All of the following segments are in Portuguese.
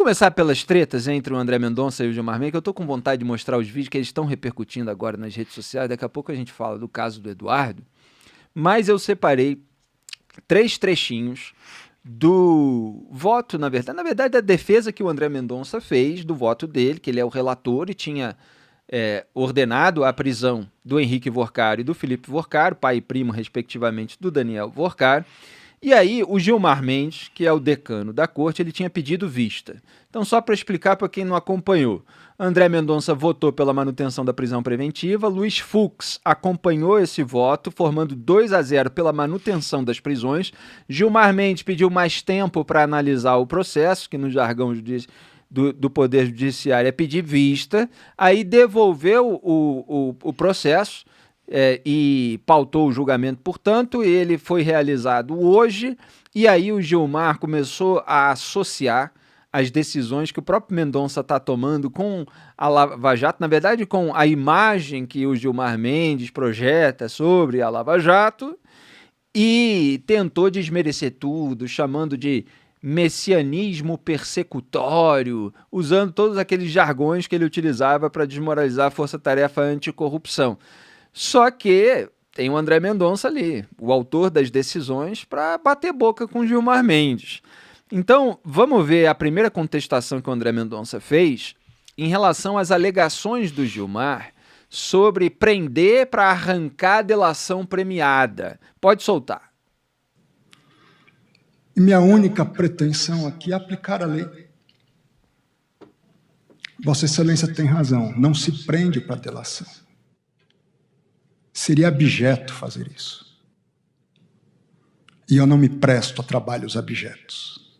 começar pelas tretas entre o André Mendonça e o Gilmar Mendes, que eu tô com vontade de mostrar os vídeos que eles estão repercutindo agora nas redes sociais. Daqui a pouco a gente fala do caso do Eduardo. Mas eu separei 3 trechinhos do voto, na verdade, da defesa que o André Mendonça fez do voto dele, que ele é o relator e tinha ordenado a prisão do Henrique Vorcaro e do Felipe Vorcaro, pai e primo, respectivamente, do Daniel Vorcaro. E aí, o Gilmar Mendes, que é o decano da corte, ele tinha pedido vista. Então, só para explicar para quem não acompanhou, André Mendonça votou pela manutenção da prisão preventiva, Luiz Fux acompanhou esse voto, formando 2-0 pela manutenção das prisões. Gilmar Mendes pediu mais tempo para analisar o processo, que no jargão do Poder Judiciário é pedir vista, aí devolveu o processo, e pautou o julgamento, portanto, ele foi realizado hoje, e aí o Gilmar começou a associar as decisões que o próprio Mendonça está tomando com a Lava Jato, na verdade com a imagem que o Gilmar Mendes projeta sobre a Lava Jato, e tentou desmerecer tudo, chamando de messianismo persecutório, usando todos aqueles jargões que ele utilizava para desmoralizar a Força-Tarefa Anticorrupção. Só que tem o André Mendonça ali, o autor das decisões, para bater boca com Gilmar Mendes. Então, vamos ver a primeira contestação que o André Mendonça fez em relação às alegações do Gilmar sobre prender para arrancar a delação premiada. Pode soltar. E minha única pretensão aqui é aplicar a lei. Vossa Excelência tem razão, não se prende para delação. Seria abjeto fazer isso. E eu não me presto a trabalhos abjetos.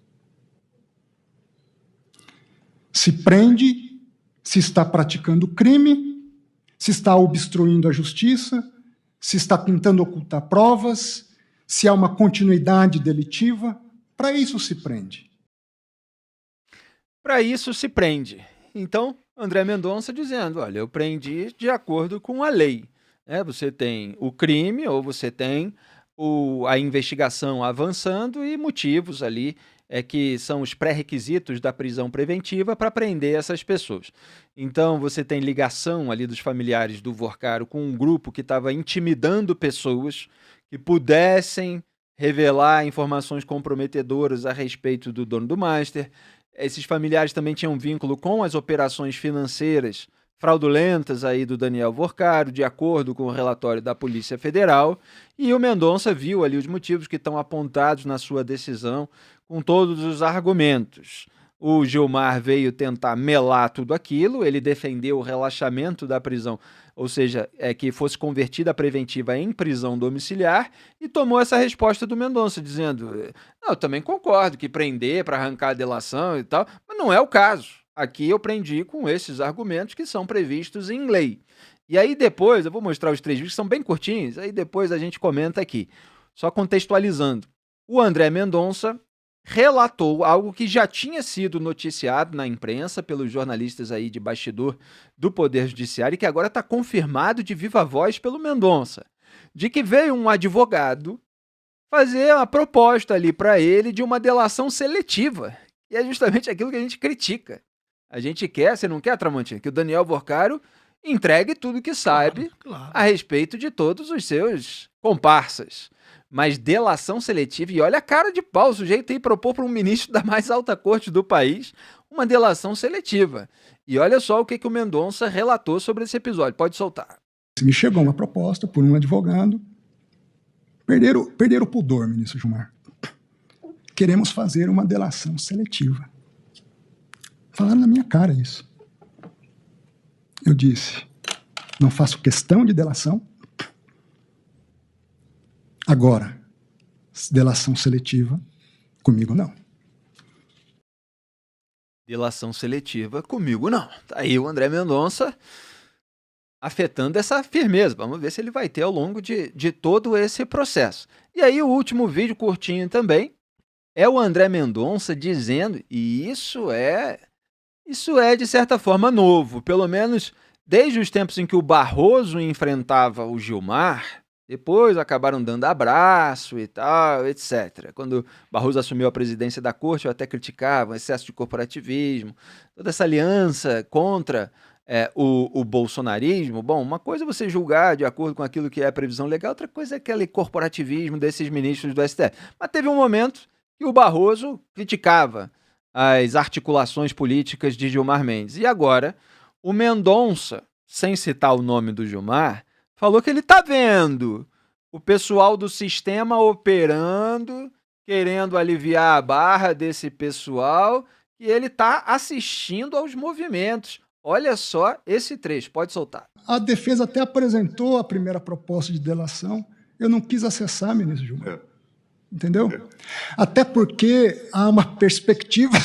Se prende, se está praticando crime, se está obstruindo a justiça, se está tentando ocultar provas, se há uma continuidade delitiva, para isso se prende. Para isso se prende. Então, André Mendonça dizendo, olha, eu prendi de acordo com a lei. Você tem o crime ou você tem a investigação avançando e motivos ali que são os pré-requisitos da prisão preventiva para prender essas pessoas. Então, você tem ligação ali dos familiares do Vorcaro com um grupo que estava intimidando pessoas que pudessem revelar informações comprometedoras a respeito do dono do Master. Esses familiares também tinham vínculo com as operações financeiras fraudulentas aí do Daniel Vorcaro, de acordo com o relatório da Polícia Federal, e o Mendonça viu ali os motivos que estão apontados na sua decisão, com todos os argumentos. O Gilmar veio tentar melar tudo aquilo, ele defendeu o relaxamento da prisão, ou seja, que fosse convertida a preventiva em prisão domiciliar, e tomou essa resposta do Mendonça, dizendo, eu também concordo que prender para arrancar a delação e tal, mas não é o caso. Aqui eu prendi com esses argumentos que são previstos em lei. E aí depois, eu vou mostrar os 3 vídeos, que são bem curtinhos, aí depois a gente comenta aqui. Só contextualizando. O André Mendonça relatou algo que já tinha sido noticiado na imprensa pelos jornalistas aí de bastidor do Poder Judiciário e que agora está confirmado de viva voz pelo Mendonça, de que veio um advogado fazer uma proposta ali para ele de uma delação seletiva, e é justamente aquilo que a gente critica. A gente quer, você não quer, Tramontina, que o Daniel Vorcaro entregue tudo que sabe a respeito de todos os seus comparsas. Mas delação seletiva, e olha a cara de pau, o sujeito aí propor para um ministro da mais alta corte do país uma delação seletiva. E olha só o que o Mendonça relatou sobre esse episódio. Pode soltar. Me chegou uma proposta por um advogado. Perderam o pudor, ministro Gilmar. Queremos fazer uma delação seletiva. Falaram na minha cara isso. Eu disse, não faço questão de delação. Agora, delação seletiva, comigo não. Delação seletiva, comigo não. Tá aí o André Mendonça afetando essa firmeza. Vamos ver se ele vai ter ao longo de todo esse processo. E aí o último vídeo curtinho também é o André Mendonça dizendo, e isso é de certa forma novo, pelo menos desde os tempos em que o Barroso enfrentava o Gilmar, Depois acabaram dando abraço e tal, etc. Quando Barroso assumiu a presidência da corte, eu até criticava o excesso de corporativismo, toda essa aliança contra o bolsonarismo. Bom, uma coisa é você julgar de acordo com aquilo que é a previsão legal, outra coisa é aquele corporativismo desses ministros do STF. Mas teve um momento que o Barroso criticava as articulações políticas de Gilmar Mendes. E agora, o Mendonça, sem citar o nome do Gilmar, falou que ele está vendo o pessoal do sistema operando, querendo aliviar a barra desse pessoal, e ele está assistindo aos movimentos. Olha só esse trecho, pode soltar. A defesa até apresentou a primeira proposta de delação. Eu não quis acessar, ministro Gilmar. Entendeu? Até porque há uma perspectiva,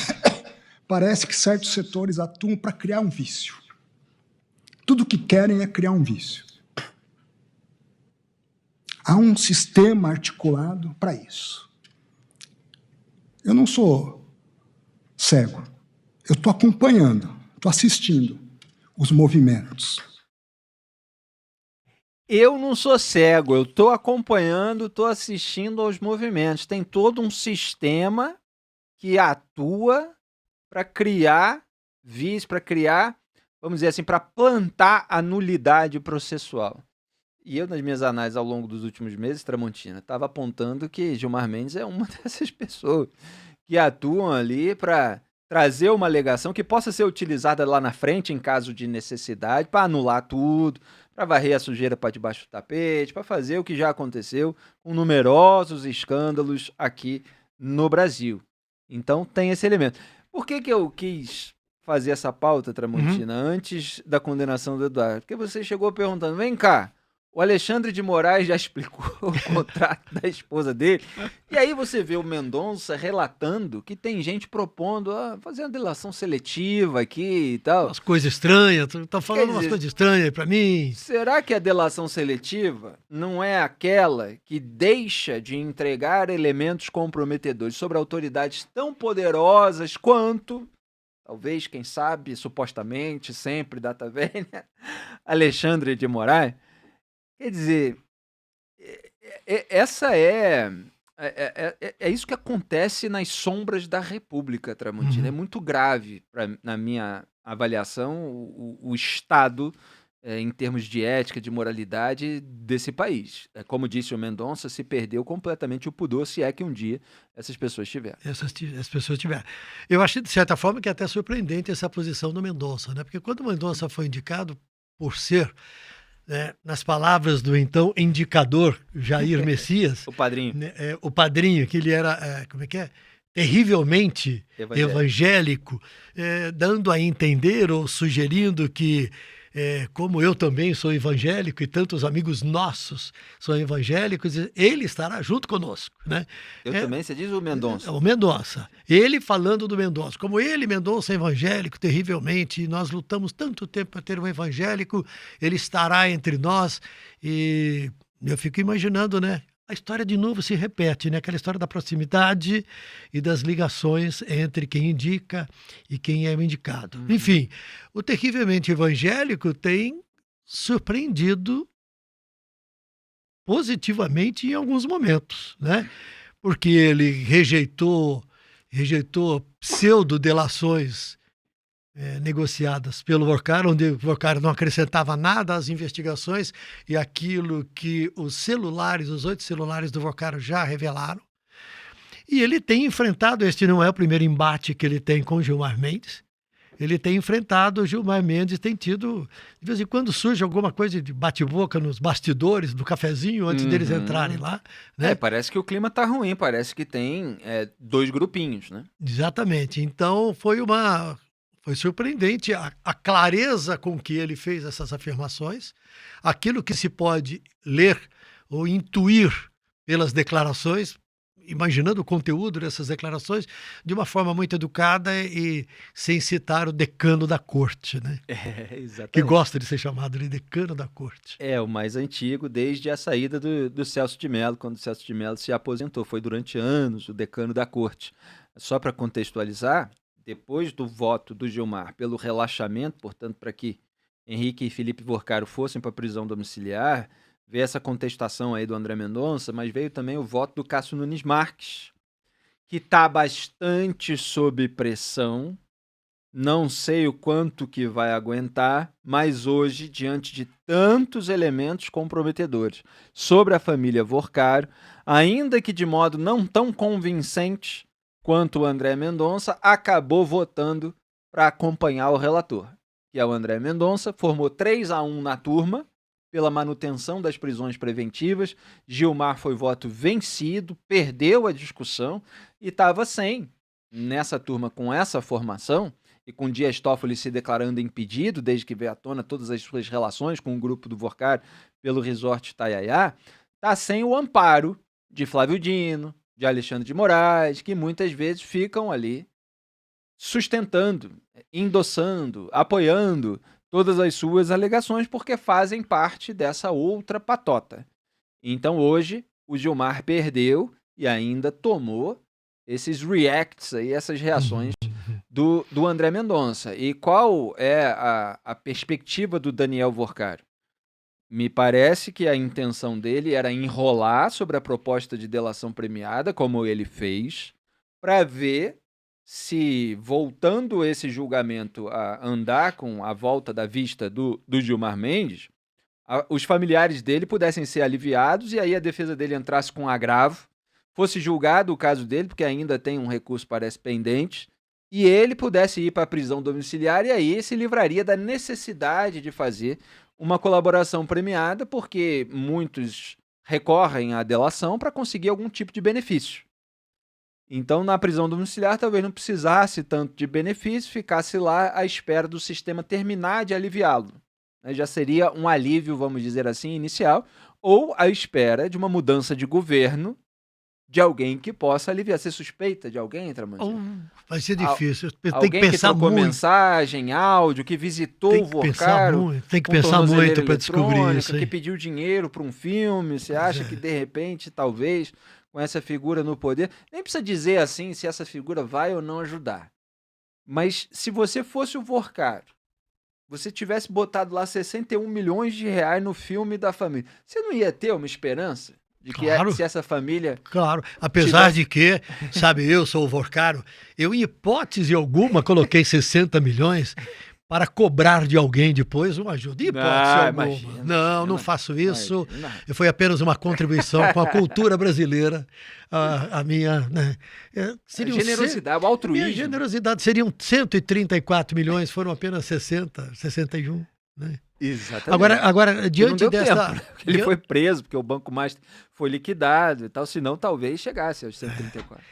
parece que certos setores atuam para criar um vício. Tudo que querem é criar um vício. Há um sistema articulado para isso. Eu não sou cego. Eu estou acompanhando, estou assistindo os movimentos. Eu não sou cego, eu estou acompanhando, estou assistindo aos movimentos. Tem todo um sistema que atua para criar vício, para criar, vamos dizer assim, para plantar a nulidade processual. E eu, nas minhas análises ao longo dos últimos meses, Tramontina, estava apontando que Gilmar Mendes é uma dessas pessoas que atuam ali para trazer uma alegação que possa ser utilizada lá na frente em caso de necessidade, para anular tudo, para varrer a sujeira para debaixo do tapete, para fazer o que já aconteceu com numerosos escândalos aqui no Brasil. Então tem esse elemento. Por que eu quis fazer essa pauta, Tramontina, antes da condenação do Eduardo? Porque você chegou perguntando, vem cá, o Alexandre de Moraes já explicou o contrato da esposa dele. E aí você vê o Mendonça relatando que tem gente propondo fazer uma delação seletiva aqui e tal. Umas coisas estranhas, tu tá falando Quer dizer, umas coisas estranhas aí pra mim. Será que a delação seletiva não é aquela que deixa de entregar elementos comprometedores sobre autoridades tão poderosas quanto, talvez, quem sabe, supostamente, sempre data velha, Alexandre de Moraes? Quer dizer, essa é isso que acontece nas sombras da República, Tramontina. É muito grave, na minha avaliação, o estado, em termos de ética, de moralidade desse país. Como disse o Mendonça, se perdeu completamente o pudor, se é que um dia essas pessoas tiveram. As pessoas tiveram. Eu achei, de certa forma, que é até surpreendente essa posição do Mendonça, né? Porque quando o Mendonça foi indicado por ser, nas palavras do então indicador Jair Messias, O padrinho. O padrinho, que ele era, como é que é? Terrivelmente evangélico, dando a entender ou sugerindo que, como eu também sou evangélico e tantos amigos nossos são evangélicos, ele estará junto conosco, né? Eu também, você diz o Mendonça. O Mendonça. Ele falando do Mendonça. Como ele, Mendonça, é evangélico terrivelmente, e nós lutamos tanto tempo para ter um evangélico, ele estará entre nós. E eu fico imaginando, né? A história de novo se repete, né? Aquela história da proximidade e das ligações entre quem indica e quem é o indicado. Enfim, o terrivelmente evangélico tem surpreendido positivamente em alguns momentos, né? Porque ele rejeitou pseudo-delações negociadas pelo Vorcar, onde o Vorcar não acrescentava nada às investigações e aquilo que os 8 celulares do Vorcar já revelaram. E ele tem enfrentado, este não é o primeiro embate que ele tem com Gilmar Mendes, ele tem enfrentado o Gilmar Mendes, tem tido, de vez em quando surge alguma coisa de bate-boca nos bastidores, do cafezinho, antes deles entrarem lá. Né? Parece que o clima tá ruim, parece que tem dois grupinhos, né? Exatamente. Então foi surpreendente a clareza com que ele fez essas afirmações, aquilo que se pode ler ou intuir pelas declarações, imaginando o conteúdo dessas declarações, de uma forma muito educada e sem citar o decano da corte, né? Exatamente. Que gosta de ser chamado de decano da corte. É o mais antigo desde a saída do Celso de Mello, quando o Celso de Mello se aposentou. Foi durante anos o decano da corte. Só para contextualizar, depois do voto do Gilmar pelo relaxamento, portanto, para que Henrique e Felipe Vorcaro fossem para a prisão domiciliar, veio essa contestação aí do André Mendonça, mas veio também o voto do Cássio Nunes Marques, que está bastante sob pressão. Não sei o quanto que vai aguentar, mas hoje, diante de tantos elementos comprometedores sobre a família Vorcaro, ainda que de modo não tão convincente quanto o André Mendonça, acabou votando para acompanhar o relator, que é o André Mendonça, formou 3-1 na turma, pela manutenção das prisões preventivas. Gilmar foi voto vencido, perdeu a discussão e estava sem, nessa turma com essa formação, e com Dias Toffoli se declarando impedido, desde que veio à tona todas as suas relações com o grupo do Vorcaro pelo Resort Itaiaiá, está sem o amparo de Flávio Dino, de Alexandre de Moraes, que muitas vezes ficam ali sustentando, endossando, apoiando todas as suas alegações, porque fazem parte dessa outra patota. Então hoje o Gilmar perdeu e ainda tomou esses reacts aí, essas reações do André Mendonça. E qual é a perspectiva do Daniel Vorcaro? Me parece que a intenção dele era enrolar sobre a proposta de delação premiada, como ele fez, para ver se, voltando esse julgamento a andar com a volta da vista do Gilmar Mendes, os familiares dele pudessem ser aliviados e aí a defesa dele entrasse com agravo, fosse julgado o caso dele, porque ainda tem um recurso, parece, pendente, e ele pudesse ir para a prisão domiciliar e aí se livraria da necessidade de fazer uma colaboração premiada, porque muitos recorrem à delação para conseguir algum tipo de benefício. Então, na prisão domiciliar, talvez não precisasse tanto de benefício, ficasse lá à espera do sistema terminar de aliviá-lo. Já seria um alívio, vamos dizer assim, inicial, ou à espera de uma mudança de governo de alguém que possa aliviar. Você suspeita de alguém, Tramontina? Vai ser difícil. Tem Alguém que pensar trocou muito. mensagem, áudio, que visitou Tem o que pensar Vorcaro, muito. Tem que com pensar tornozeleira muito para descobrir eletrônica, isso aí. que pediu dinheiro para um filme. Você acha que, de repente, talvez, com essa figura no poder, nem precisa dizer assim se essa figura vai ou não ajudar. Mas se você fosse o Vorcaro, você tivesse botado lá 61 milhões de reais no filme da família, você não ia ter uma esperança de que Claro. se essa família... Claro, apesar de que, sabe, eu sou o Vorcaro, eu em hipótese alguma coloquei 60 milhões para cobrar de alguém depois uma ajuda. Em hipótese alguma. imagina, Não imagina, faço isso. imagina. Foi apenas uma contribuição com a cultura brasileira. A minha... Né, seria Generosidade, o minha altruísmo. generosidade seriam 134 milhões, foram apenas 61, né? Exatamente. Agora E diante não deu dessa... tempo, né? Porque ele foi preso, porque o Banco Master foi liquidado e tal, senão talvez chegasse aos 134.